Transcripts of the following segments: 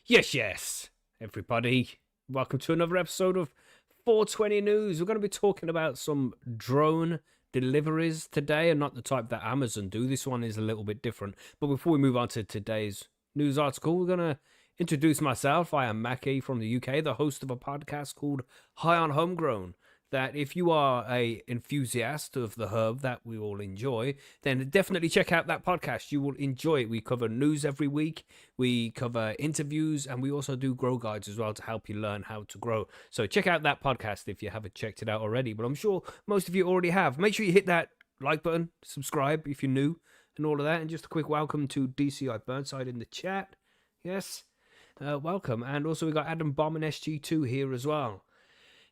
Yes, everybody. Welcome to another episode of 420 News. We're going to be talking about some drone deliveries today, and not the type that Amazon do. This one is a little bit different. But before we move on to today's news article, we're going to introduce myself. I am Macky from the UK, the host of a podcast called High on Homegrown. That if you are a enthusiast of the herb that we all enjoy, then definitely check out that podcast. You will enjoy it. We cover news every week, we cover interviews, and we also do grow guides as well to help you learn how to grow. So check out that podcast if you haven't checked it out already, but I'm sure most of you already have. Make sure you hit that like button, subscribe if you're new, and all of that. And just a quick welcome to DCI Burnside in the chat. Yes, welcome. And also we got Adam Bomb and SG2 here as well.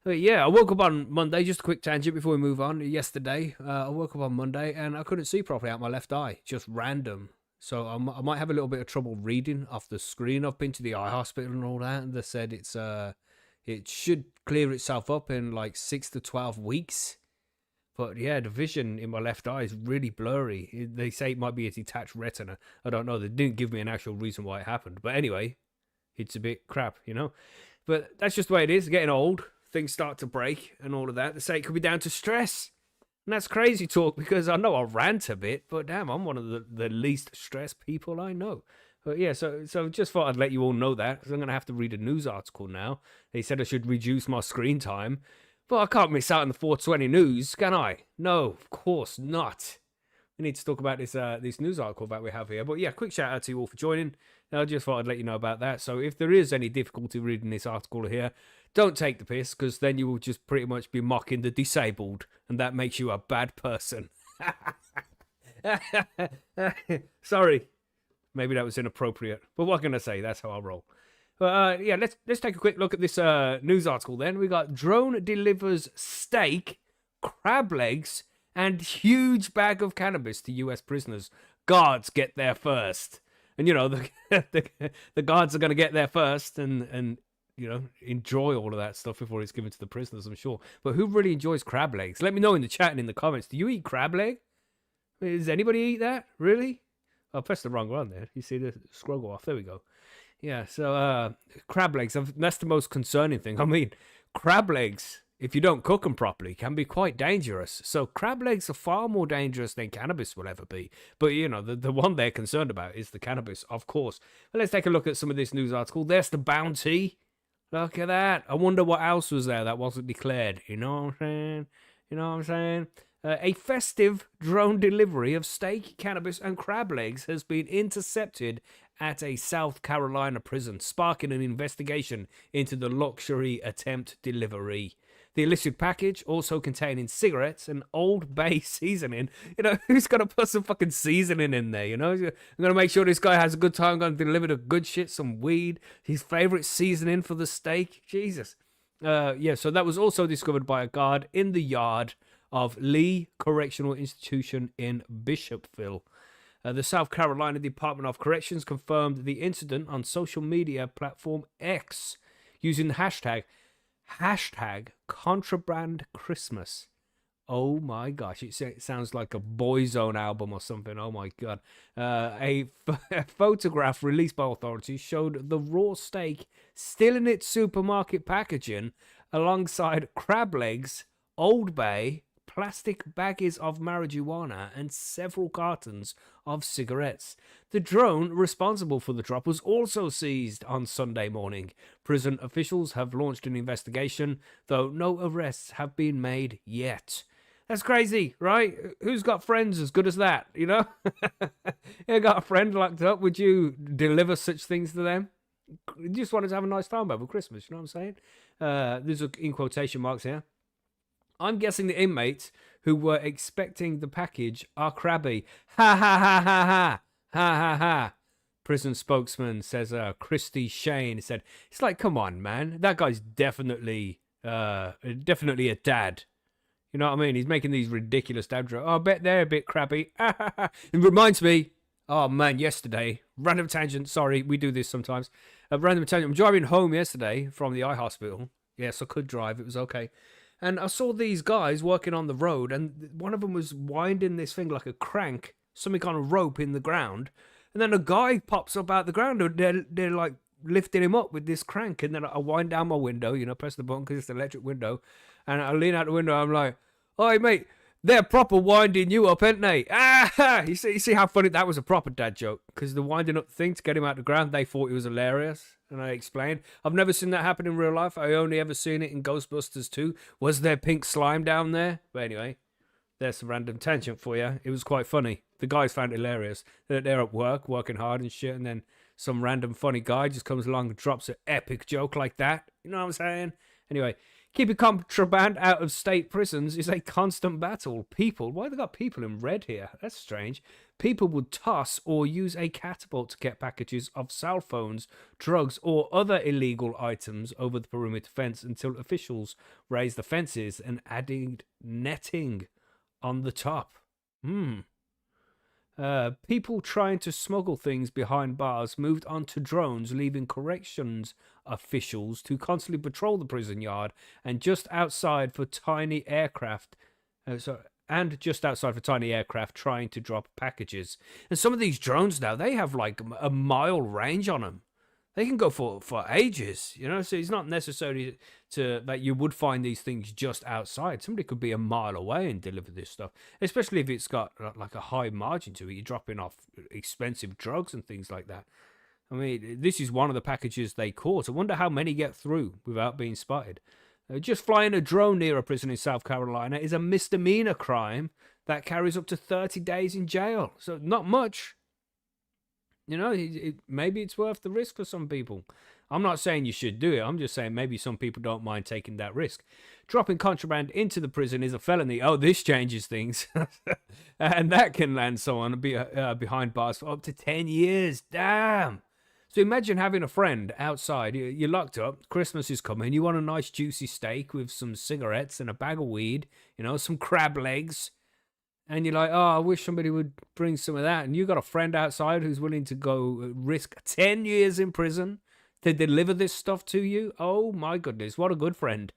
Yeah, I woke up on Monday, just a quick tangent before we move on. Yesterday, I woke up on Monday and I couldn't see properly out my left eye, just random. So I might have a little bit of trouble reading off the screen. I've been to the eye hospital and all that, and they said it should clear itself up in like 6 to 12 weeks. But yeah, the vision in my left eye is really blurry. They say it might be a detached retina. I don't know. They didn't give me an actual reason why it happened. But anyway, it's a bit crap, you know. But that's just the way it is. Getting old. Things start to break and all of that. They say it could be down to stress. And that's crazy talk because I know I rant a bit, but damn, I'm one of the least stressed people I know. But yeah, so just thought I'd let you all know that because I'm going to have to read a news article now. They said I should reduce my screen time, but I can't miss out on the 420 news, can I? No, of course not. We need to talk about this news article that we have here. But yeah, quick shout out to you all for joining. I just thought I'd let you know about that. So if there is any difficulty reading this article here, don't take the piss, because then you will just pretty much be mocking the disabled, and that makes you a bad person. Sorry. Maybe that was inappropriate. But what can I say? That's how I roll. Yeah, let's take a quick look at this news article then. We got drone delivers steak, crab legs, and huge bag of cannabis to US prisoners. Guards get there first. And, you know, the guards are going to get there first and you know, enjoy all of that stuff before it's given to the prisoners, I'm sure. But who really enjoys crab legs? Let me know in the chat and in the comments. Do you eat crab leg? Does anybody eat that? Really? I pressed the wrong one there. You see the scroll go off. There we go. Yeah, so crab legs, that's the most concerning thing. I mean, crab legs, if you don't cook them properly, can be quite dangerous. So crab legs are far more dangerous than cannabis will ever be. But, you know, the one they're concerned about is the cannabis, of course. But let's take a look at some of this news article. There's the bounty. Look at that. I wonder what else was there that wasn't declared. You know what I'm saying? You know what I'm saying? A festive drone delivery of steak, cannabis, and crab legs has been intercepted at a South Carolina prison, sparking an investigation into the luxury attempt delivery. The illicit package, also containing cigarettes and Old Bay seasoning. You know, who's going to put some fucking seasoning in there, you know? I'm going to make sure this guy has a good time. I'm going to deliver the good shit, some weed, his favorite seasoning for the steak. Jesus. Yeah, so that was also discovered by a guard in the yard of Lee Correctional Institution in Bishopville. The South Carolina Department of Corrections confirmed the incident on social media platform X using the hashtag contraband Christmas. Oh my gosh, it sounds like a Boyzone album or something. Oh my god. A photograph released by authorities showed the raw steak still in its supermarket packaging alongside crab legs, Old Bay, plastic baggies of marijuana, and several cartons of cigarettes. The drone responsible for the drop was also seized on Sunday morning. Prison officials have launched an investigation, though no arrests have been made yet. That's crazy, right? Who's got friends as good as that, you know? You got a friend locked up, would you deliver such things to them? You just wanted to have a nice time over Christmas, you know what I'm saying? These are in quotation marks here. I'm guessing the inmates who were expecting the package are crabby. Ha ha ha ha ha. Ha ha ha. Prison spokesman says Christy Shane said, it's like, come on, man. That guy's definitely a dad. You know what I mean? He's making these ridiculous dad jokes. Oh, I bet they're a bit crabby. It reminds me, oh man, yesterday, random tangent. Sorry, we do this sometimes. Random tangent. I'm driving home yesterday from the eye hospital. Yes, I could drive. It was okay. And I saw these guys working on the road, and one of them was winding this thing like a crank, something on a rope in the ground. And then a guy pops up out the ground, and they're like lifting him up with this crank, and then I wind down my window, press the button because it's an electric window, and I lean out the window. I'm like, "Oi, mate, they're proper winding you up, ain't they?" Ah, you see how funny that was, a proper dad joke, because the winding up thing to get him out of the ground, they thought it was hilarious, and I explained I've never seen that happen in real life. I only ever seen it in Ghostbusters 2. Was there pink slime down there? But anyway, there's some random tangent for you. It was quite funny. The guys found it hilarious. They're at work, working hard and shit, and then some random funny guy just comes along and drops an epic joke like that. You know what I'm saying? Anyway, keeping contraband out of state prisons is a constant battle. People, why they got people in red here? That's strange. People would toss or use a catapult to get packages of cell phones, drugs, or other illegal items over the perimeter fence until officials raised the fences and added netting on the top. People trying to smuggle things behind bars moved onto drones, leaving corrections officials to constantly patrol the prison yard and just outside for tiny aircraft. Trying to drop packages. And some of these drones now, they have like a mile range on them. They can go for ages, so it's not necessarily that you would find these things just outside. Somebody could be a mile away and deliver this stuff, especially if it's got like a high margin to it. You're dropping off expensive drugs and things like that. I mean, this is one of the packages they caught. I wonder how many get through without being spotted. Just flying a drone near a prison in South Carolina is a misdemeanor crime that carries up to 30 days in jail. So not much. Maybe it's worth the risk for some people. I'm not saying you should do it. I'm just saying maybe some people don't mind taking that risk. Dropping contraband into the prison is a felony. Oh, this changes things. And that can land someone behind bars for up to 10 years. Damn. So imagine having a friend outside. You're locked up. Christmas is coming. You want a nice juicy steak with some cigarettes and a bag of weed. Some crab legs. And you're like, oh, I wish somebody would bring some of that. And you got a friend outside who's willing to go risk 10 years in prison to deliver this stuff to you. Oh, my goodness. What a good friend.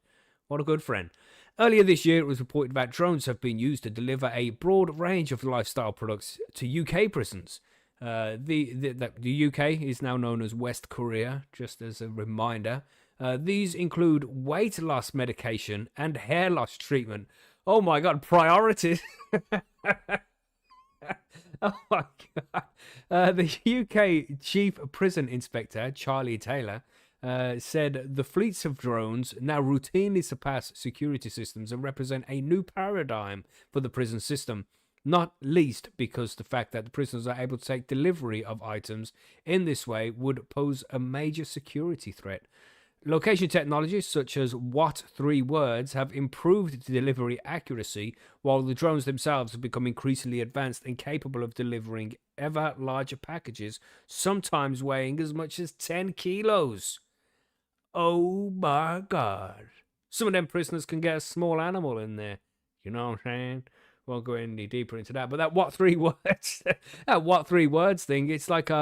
What a good friend. Earlier this year, it was reported that drones have been used to deliver a broad range of lifestyle products to UK prisons. The UK is now known as West Korea, just as a reminder. These include weight loss medication and hair loss treatment. Oh my God, priorities. Oh my God. The UK Chief Prison Inspector, Charlie Taylor, said the fleets of drones now routinely surpass security systems and represent a new paradigm for the prison system, not least because the fact that the prisoners are able to take delivery of items in this way would pose a major security threat. Location technologies such as What 3 Words have improved delivery accuracy, while the drones themselves have become increasingly advanced and capable of delivering ever larger packages, sometimes weighing as much as 10 kilos. Oh my God. Some of them prisoners can get a small animal in there. You know what I'm saying? Won't go any deeper into that. But that What 3 Words, that What 3 Words thing, it's like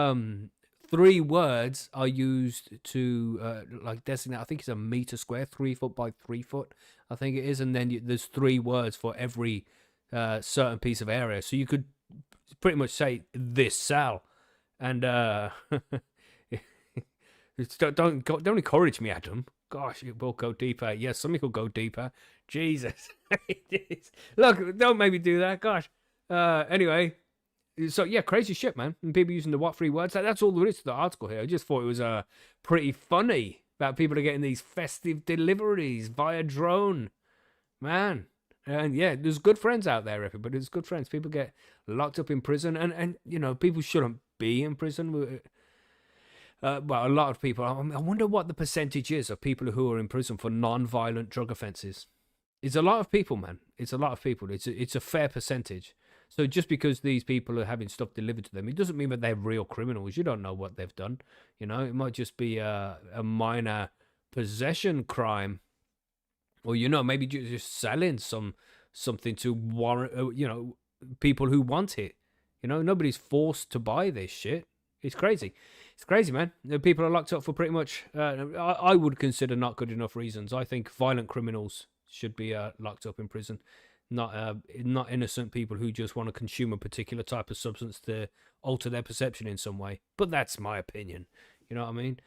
3 words are used to like designate. I think it's a meter square, 3 foot by 3 foot. I think it is, and then there's 3 words for every certain piece of area. So you could pretty much say this cell, and don't encourage me, Adam. Gosh, it will go deeper. Yes, something will go deeper. Jesus, look, don't make me do that. Gosh. Anyway. So, yeah, crazy shit, man. And people using the What 3 Words. That's all there is to the article here. I just thought it was pretty funny that people are getting these festive deliveries via drone. Man. And, yeah, there's good friends out there, everybody. There's good friends. People get locked up in prison. And people shouldn't be in prison. Well, a lot of people. I wonder what the percentage is of people who are in prison for non-violent drug offenses. It's a lot of people, man. It's a lot of people. It's a fair percentage. So just because these people are having stuff delivered to them, it doesn't mean that they're real criminals. You don't know what they've done. It might just be a minor possession crime, or maybe just selling something to warrant, people who want it. Nobody's forced to buy this shit. It's crazy. It's crazy, man. People are locked up for pretty much. I would consider not good enough reasons. I think violent criminals should be locked up in prison. Not innocent people who just want to consume a particular type of substance to alter their perception in some way. But that's my opinion. You know what I mean?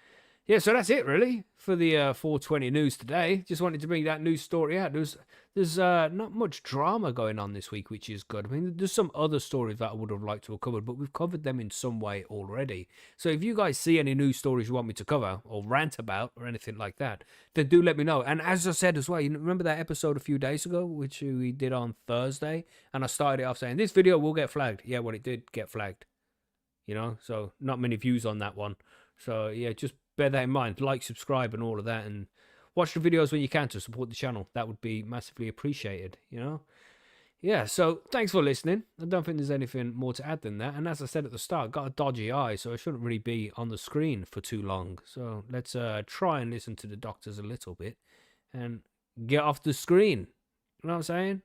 Yeah, so that's it really for the 420 news today. Just wanted to bring that news story out. There's not much drama going on this week, which is good. I mean, there's some other stories that I would have liked to have covered, but we've covered them in some way already. So if you guys see any news stories you want me to cover or rant about or anything like that, then do let me know. And as I said as well, you remember that episode a few days ago, which we did on Thursday, and I started it off saying this video will get flagged. Yeah, well, it did get flagged. So not many views on that one. So yeah, just bear that in mind. Like, subscribe, and all of that, and watch the videos when you can to support the channel. That would be massively appreciated. Yeah. So thanks for listening. I don't think there's anything more to add than that. And as I said at the start, I've got a dodgy eye, so I shouldn't really be on the screen for too long. So let's try and listen to the doctors a little bit and get off the screen. You know what I'm saying?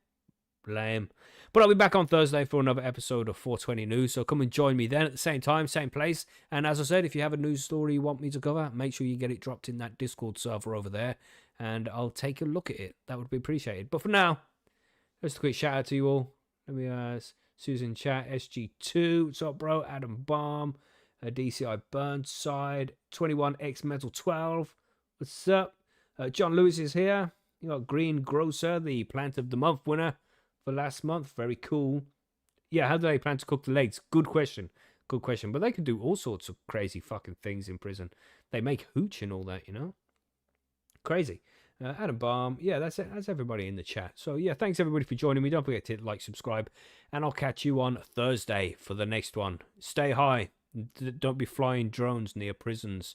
Lame. But I'll be back on Thursday for another episode of 420 News, so come and join me then at the same time, same place. And as I said, if you have a news story you want me to cover, make sure you get it dropped in that Discord server over there, and I'll take a look at it. That would be appreciated. But for now, just a quick shout out to you all. Let me Susan Chat, SG2, what's up, bro? Adam Bomb, DCI Burnside, 21X Metal 12, what's up? John Lewis is here. You got Green Grocer, the Plant of the Month winner for last month. Very cool. Yeah, how do they plan to cook the legs? Good question. Good question. But they can do all sorts of crazy fucking things in prison. They make hooch and all that, Crazy. Adam Balm. Yeah, that's it. That's everybody in the chat. So yeah, thanks everybody for joining me. Don't forget to hit like, subscribe, and I'll catch you on Thursday for the next one. Stay high. Don't be flying drones near prisons.